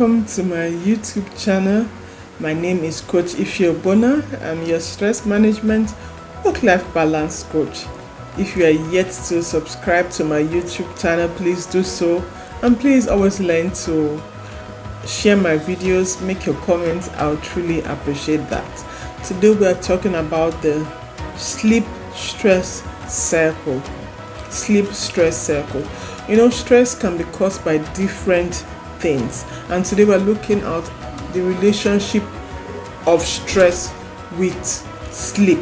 welcome to my YouTube channel. My name is Coach Ify Ogbonna. I'm your stress management work-life balance coach. If you are yet to subscribe to my YouTube channel, please do so, and please always learn to share my videos, make your comments. I'll truly appreciate that. Today we are talking about the sleep stress circle. Sleep stress circle. You know, stress can be caused by different things, and today we're looking at the relationship of stress with sleep.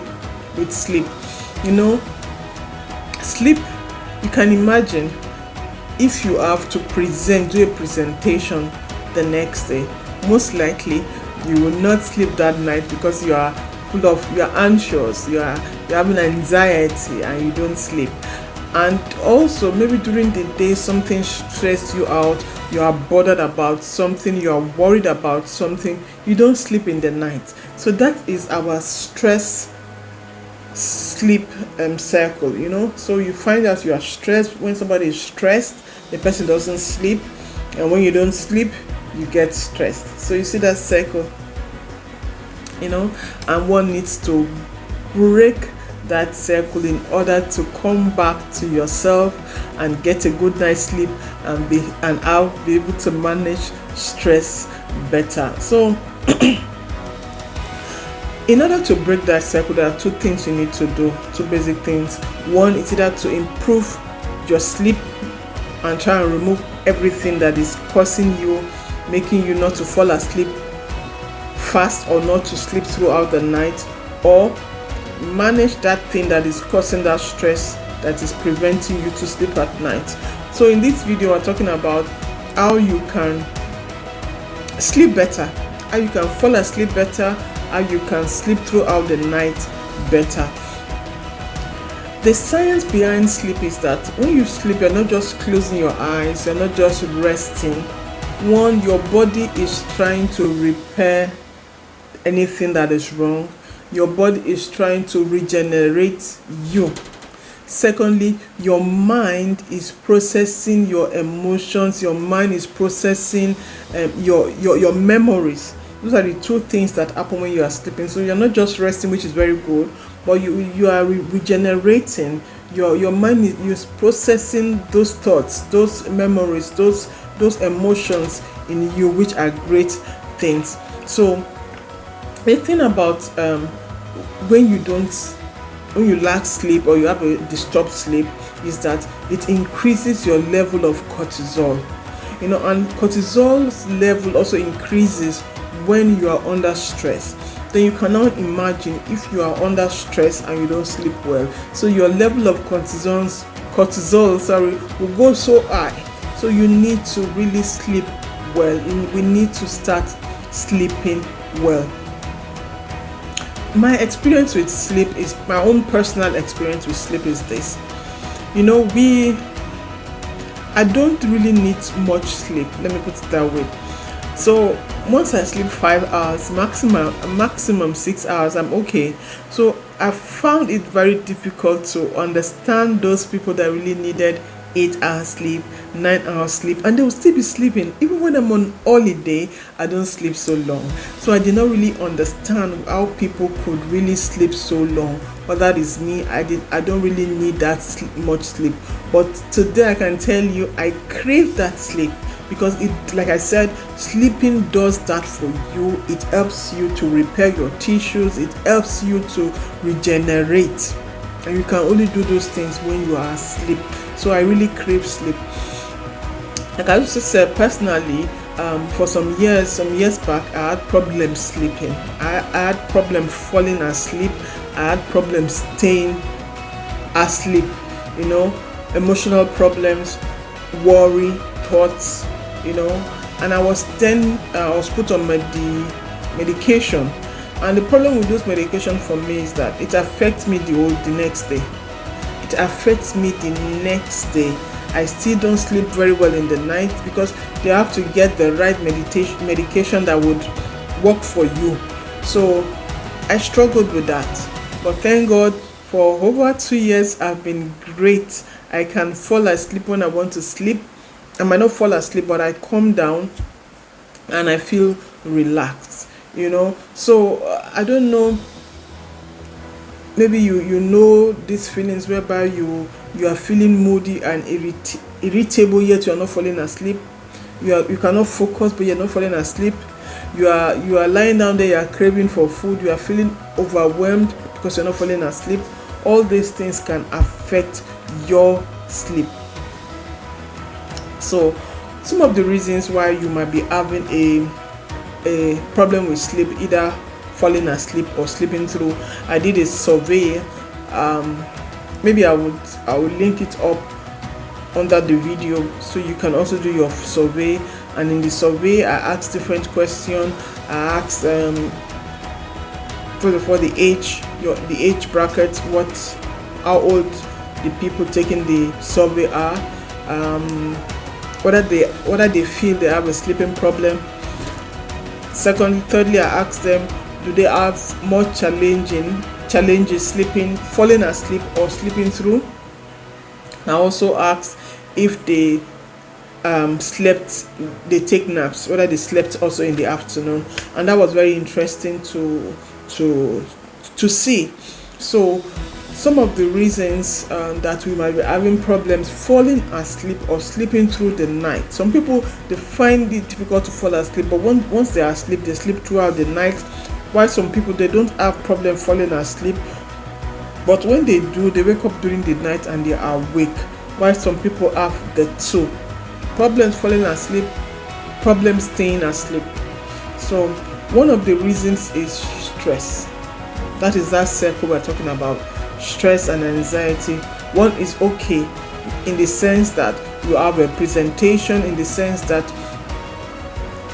You know, sleep, you can imagine if you have to do a presentation the next day, most likely you will not sleep that night because you're anxious, you're having anxiety, and you don't sleep. And also maybe during the day something stressed you out, you are bothered about something, you are worried about something, you don't sleep in the night. So that is our stress sleep circle. You know, so you find out you are stressed. When somebody is stressed, the person doesn't sleep, and when you don't sleep, you get stressed. So you see that circle, you know, and one needs to break that circle in order to come back to yourself and get a good night's sleep and I'll be able to manage stress better. So in order to break that circle, there are two things you need to do, two basic things. One is either to improve your sleep and try and remove everything that is causing you, making you not to fall asleep fast or not to sleep throughout the night, or manage that thing that is causing that stress that is preventing you to sleep at night. So in this video we're talking about how you can sleep better, how you can fall asleep better, how you can sleep throughout the night better. The science behind sleep is that when you sleep, you're not just closing your eyes, you're not just resting. One, your body is trying to repair anything that is wrong. Your body is trying to regenerate you. Secondly, your mind is processing your emotions. Your mind is processing your memories. Those are the two things that happen when you are sleeping. So you're not just resting, which is very good, but you are regenerating. Your mind is processing those thoughts, those memories, those emotions in you, which are great things. So the thing about when you lack sleep or you have a disturbed sleep is that it increases your level of cortisol. You know, and cortisol's level also increases when you are under stress. Then you cannot imagine if you are under stress and you don't sleep well. So your level of cortisol will go so high. So you need to really sleep well. We need to start sleeping well. My experience with sleep is, my own personal experience with sleep is this. You know, I don't really need much sleep, let me put it that way. So once I sleep 5 hours, maximum 6 hours, I'm okay. So I found it very difficult to understand those people that really needed 8 hours sleep, 9 hours sleep, and they will still be sleeping. Even when I'm on holiday, I don't sleep so long. So I did not really understand how people could really sleep so long. But that is me. I don't really need that much sleep. But today I can tell you I crave that sleep, because it, like I said, sleeping does that for you. It helps you to repair your tissues, it helps you to regenerate, and you can only do those things when you are asleep. So I really crave sleep. Like I used to say personally, for some years back, I had problems sleeping. I had problems falling asleep. I had problems staying asleep. You know, emotional problems, worry, thoughts. You know, and I was put on medication. And the problem with those medication for me is that it affects me the next day. It affects me the next day. I still don't sleep very well in the night because they have to get the right medication that would work for you. So I struggled with that. But thank God, for over 2 years I've been great. I can fall asleep when I want to sleep. I might not fall asleep, but I calm down and I feel relaxed, So I don't know, maybe you know these feelings whereby you are feeling moody and irritable, yet you are not falling asleep. You cannot focus, but you're not falling asleep. You are lying down there, you are craving for food, you are feeling overwhelmed because you're not falling asleep. All these things can affect your sleep. So some of the reasons why you might be having a problem with sleep, either falling asleep or sleeping through, I did a survey. Maybe I will link it up under the video so you can also do your survey. And in the survey I asked different questions. I asked first of all the age bracket, how old the people taking the survey are, whether they feel they have a sleeping problem. Thirdly, I asked them, do they have more challenges sleeping, falling asleep or sleeping through. I also asked if they slept, they take naps, whether they slept also in the afternoon, and that was very interesting to see. So some of the reasons that we might be having problems falling asleep or sleeping through the night. Some people, they find it difficult to fall asleep, but once they are asleep, they sleep throughout the night. While some people, they don't have problem falling asleep, but when they do, they wake up during the night and they are awake. While some people have the two: problems falling asleep, problems staying asleep. So one of the reasons is stress. That is that circle we're talking about, stress and anxiety. One is okay in the sense that you have a presentation, in the sense that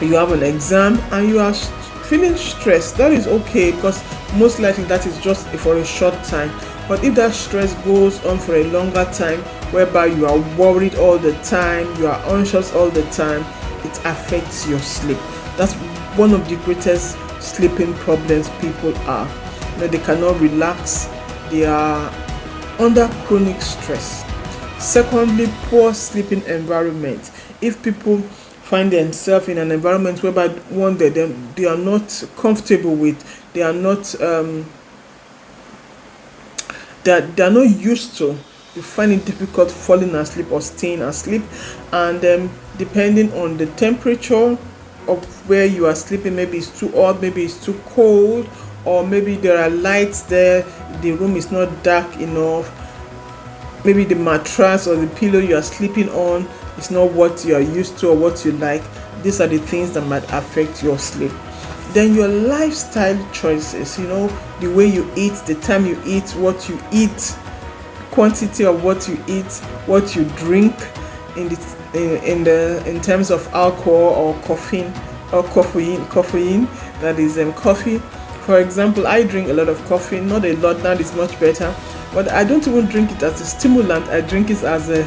you have an exam and you are feeling stressed. That is okay, because most likely that is just for a short time. But if that stress goes on for a longer time, whereby you are worried all the time, you are anxious all the time, it affects your sleep. That's one of the greatest sleeping problems people have. They cannot relax, they are under chronic stress. Secondly, poor sleeping environment. If people find themselves in an environment whereby one day they are not comfortable with, they are not they are not used to, you find it difficult falling asleep or staying asleep. And depending on the temperature of where you are sleeping, maybe it's too hot, maybe it's too cold, or maybe there are lights there, the room is not dark enough, maybe the mattress or the pillow you are sleeping on is not what you are used to or what you like. These are the things that might affect your sleep. Then your lifestyle choices, the way you eat, the time you eat, what you eat, quantity of what you eat, what you drink, in terms of alcohol or caffeine, that is coffee. For example, I drink a lot of coffee, not a lot, now it's much better, but I don't even drink it as a stimulant. I drink it as a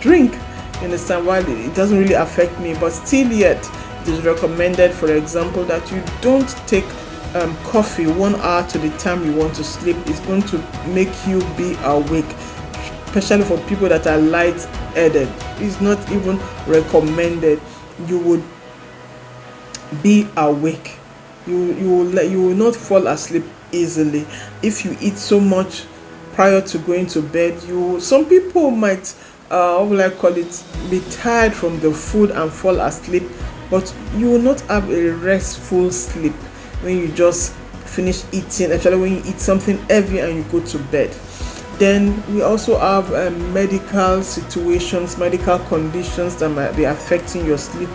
drink. You understand? Why it doesn't really affect me, but still yet it is recommended, for example, that you don't take coffee 1 hour to the time you want to sleep. It's going to make you be awake, especially for people that are light-headed. It's not even recommended. You would be awake. You will not fall asleep easily if you eat so much prior to going to bed. Some people might how will I call it, be tired from the food and fall asleep, but you will not have a restful sleep when you just finish eating, especially when you eat something heavy and you go to bed. Then we also have medical situations, medical conditions that might be affecting your sleep.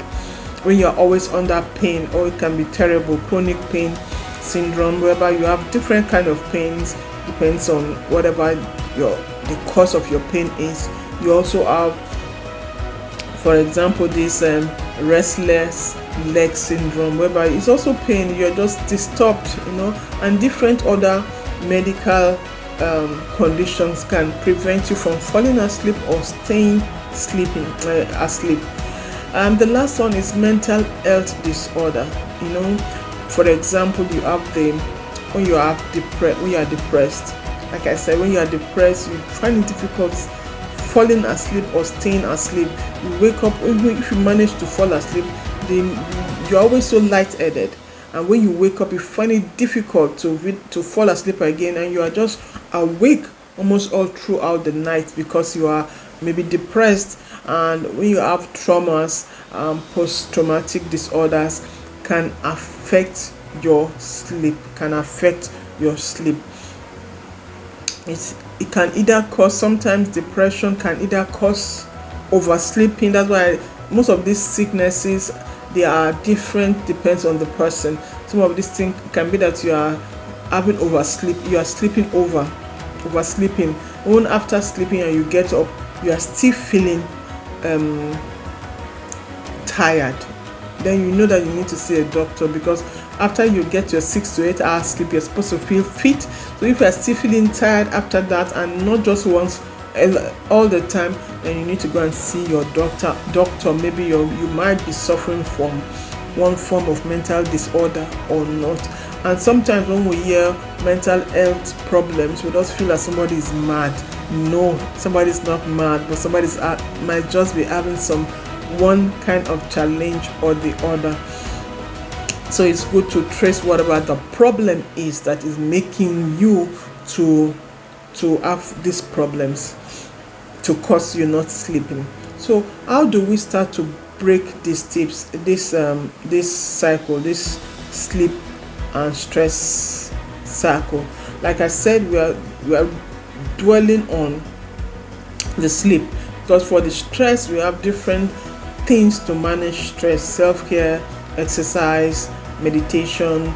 When you're always under pain, or it can be terrible, chronic pain syndrome, whereby you have different kind of pains, depends on whatever the cause of your pain is. You also have, for example, this restless leg syndrome, whereby it's also pain, you're just disturbed, and different other medical conditions can prevent you from falling asleep or staying asleep. The last one is mental health disorder. For example, you have when you are depressed. Like I said, when you are depressed, you find it difficult falling asleep or staying asleep. You wake up, even if you manage to fall asleep, the you're always so lightheaded, and when you wake up you find it difficult to fall asleep again, and you are just awake almost all throughout the night because you are maybe depressed. And when you have traumas, post-traumatic disorders can affect your sleep, it can either cause, sometimes depression can either cause oversleeping. That's why most of these sicknesses, they are different, depends on the person. Some of these things can be that you are having oversleep, you are oversleeping. Even after sleeping and you get up, you are still feeling tired. Then you know that you need to see a doctor, because after you get your 6 to 8 hours sleep, you're supposed to feel fit. So if you're still feeling tired after that, and not just once, all the time, then you need to go and see your doctor. Maybe you might be suffering from one form of mental disorder or not. And sometimes when we hear mental health problems, we just feel that somebody is mad. No, somebody's not mad, but somebody might just be having one kind of challenge or the other. So it's good to trace whatever the problem is that is making you to have these problems, to cause you not sleeping. So how do we start to break these tips, this cycle, this sleep and stress cycle? Like I said, we are dwelling on the sleep, because for the stress we have different things to manage stress: self-care, exercise, meditation,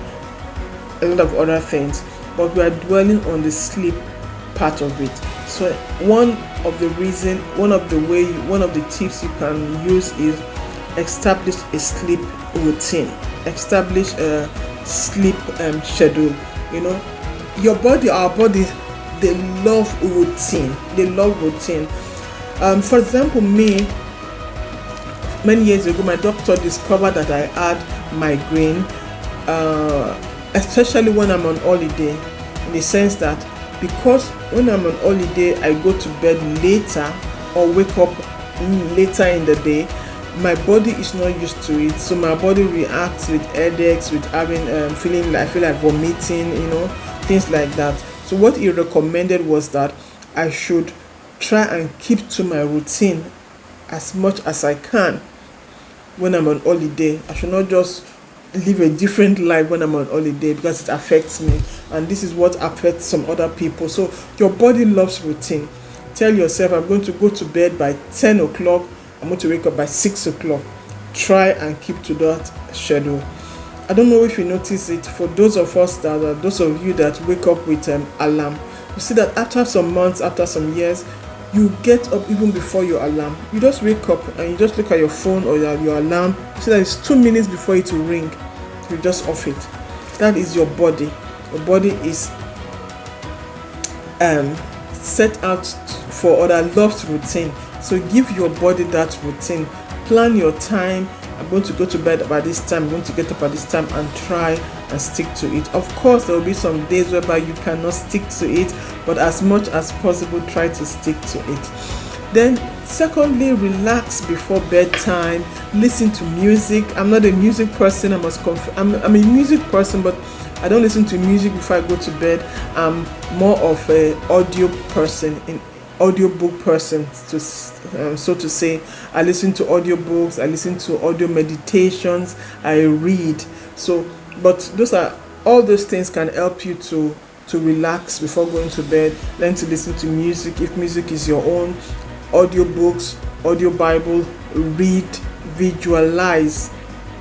a lot of other things, but we are dwelling on the sleep part of it. So one of the tips you can use is establish a sleep routine, establish a sleep schedule. Our body, they love routine. For example, many years ago, my doctor discovered that I had migraine, especially when I'm on holiday, in the sense that because when I'm on holiday I go to bed later or wake up later in the day, my body is not used to it. So my body reacts with headaches, with having feeling like vomiting, things like that. So what he recommended was that I should try and keep to my routine as much as I can when I'm on holiday. I should not just live a different life when I'm on holiday, because it affects me, and this is what affects some other people. So your body loves routine. Tell yourself, I'm going to go to bed by 10 o'clock, I'm going to wake up by 6 o'clock. Try and keep to that schedule. I don't know if you notice it, for those of you that wake up with alarm, you see that after some months, after some years, you get up even before your alarm. You just wake up and you just look at your phone or your alarm. You see that it's 2 minutes before it will ring. You just off it. That is your body. Your body is set out for other loves routine. So give your body that routine. Plan your time. I'm going to go to bed by this time, I'm going to get up at this time, and try and stick to it. Of course, there will be some days whereby you cannot stick to it, but as much as possible, try to stick to it. Then secondly, relax before bedtime. Listen to music. I'm not a music person, I'm a music person, but I don't listen to music before I go to bed. I'm more of a audiobook person, so to say. I listen to audiobooks, I listen to audio meditations, I read. But all those things can help you to relax before going to bed. Learn to listen to music if music is your own, audiobooks, audio Bible, read, visualize.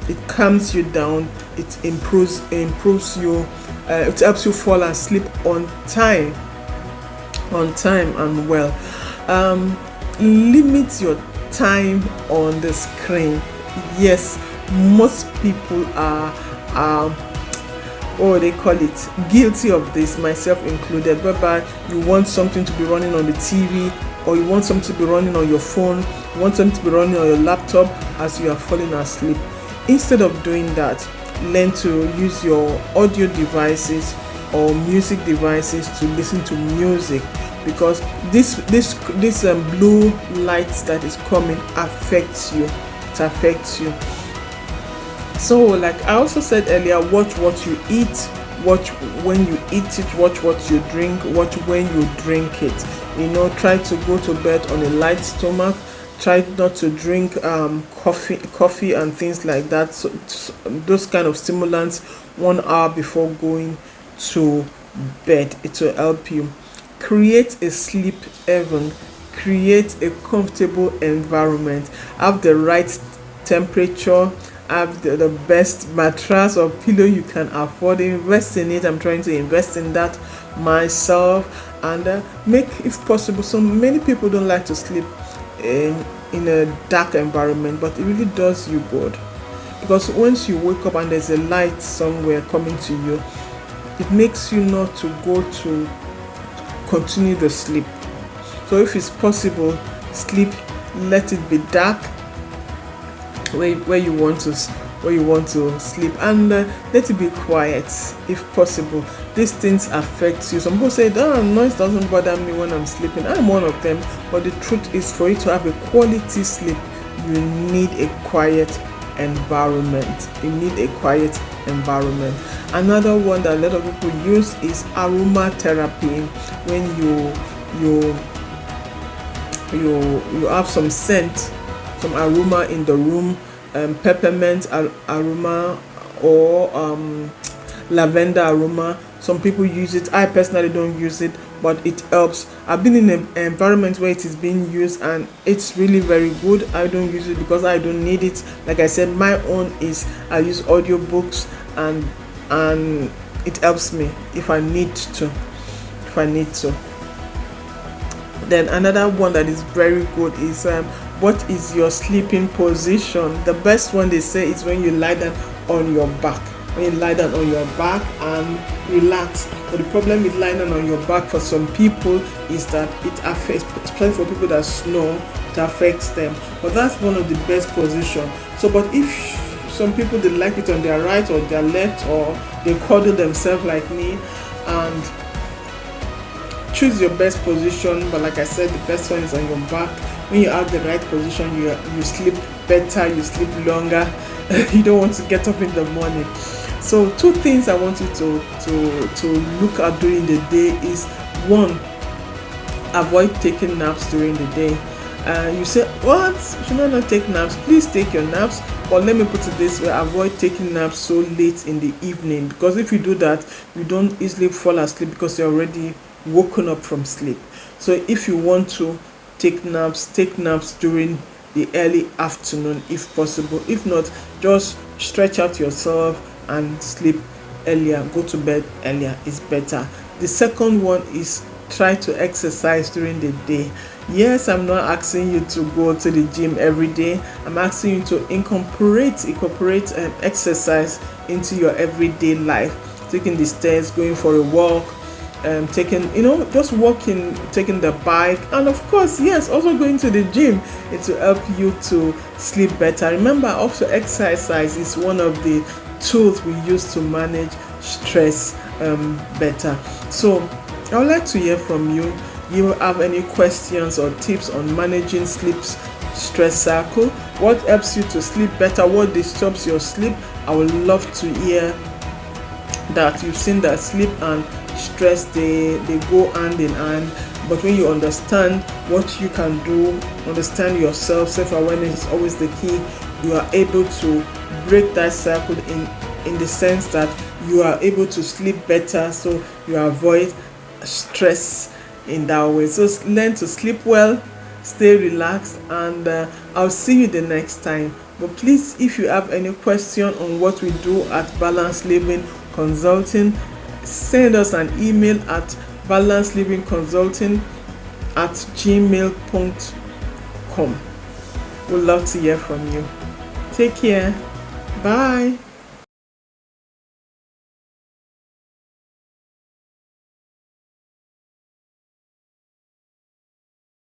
It calms you down, it improves you, it helps you fall asleep on time and well. Limit your time on the screen. Yes, most people are guilty of this, myself included, whereby you want something to be running on the TV, or you want something to be running on your phone, you want something to be running on your laptop as you are falling asleep. Instead of doing that, learn to use your audio devices or music devices to listen to music, because this blue light that is coming affects you. It affects you. So like I also said earlier, watch what you eat, watch when you eat it, watch what you drink, watch when you drink it. Try to go to bed on a light stomach. Try not to drink coffee and things like that. So those kind of stimulants 1 hour before going to bed. It will help you. Create a sleep heaven. Create a comfortable environment. Have the right temperature. Have the best mattress or pillow you can afford. Invest in it. I'm trying to invest in that myself, and make, if possible, so many people don't like to sleep in a dark environment, but it really does you good, because once you wake up and there's a light somewhere coming to you, it makes you not to go to continue the sleep. So if it's possible, sleep, let it be dark where you want to sleep, and let it be quiet if possible. These things affect you. Some people say, noise doesn't bother me when I'm sleeping. I'm one of them, but the truth is, for you to have a quality sleep, you need a quiet environment. Another one that a lot of people use is aromatherapy. When you have some scent, some aroma in the room, peppermint aroma or lavender aroma. Some people use it. I personally don't use it, but it helps. I've been in an environment where it is being used, and it's really very good. I don't use it because I don't need it. Like I said, my own is I use audiobooks, and it helps me if I need to. Then another one that is very good is what is your sleeping position? The best one, they say, is when you lie down on your back. When you lie down on your back and relax. But the problem with lying down on your back for some people is that it affects, especially for people that snore, it affects them. But that's one of the best positions. So, but if some people, they like it on their right or their left, or they cuddle themselves like me, and choose your best position. But like I said, the best one is on your back. When you have the right position, you sleep better, you sleep longer. You don't want to get up in the morning. So 2 things I want you to look at during the day is, 1, avoid taking naps during the day. You say, what? Should I not take naps? Please take your naps, but let me put it this way: avoid taking naps so late in the evening, because if you do that, you don't easily fall asleep because you're already woken up from sleep. So if you want to take naps during the early afternoon if possible. If not, just stretch out yourself and sleep earlier, go to bed earlier is better. The second one is try to exercise during the day. Yes, I'm not asking you to go to the gym every day. I'm asking you to incorporate exercise into your everyday life. Taking the stairs, going for a walk, taking, just walking, taking the bike, and of course, yes, also going to the gym. It will help you to sleep better. Remember, also exercise is one of the tools we use to manage stress better. So I would like to hear from you. You have any questions or tips on managing sleep stress cycle? What helps you to sleep better? What disturbs your sleep? I would love to hear that. You've seen that sleep and stress, they go hand in hand, but when you understand what you can do, understand yourself, self-awareness is always the key. You are able to break that cycle in the sense that you are able to sleep better, so you avoid stress in that way. So learn to sleep well, stay relaxed, and I'll see you the next time. But please, if you have any question on what we do at Balanced Living Consulting, send us an email at balancedlivingconsulting@gmail.com. We'd love to hear from you. Take care. Bye.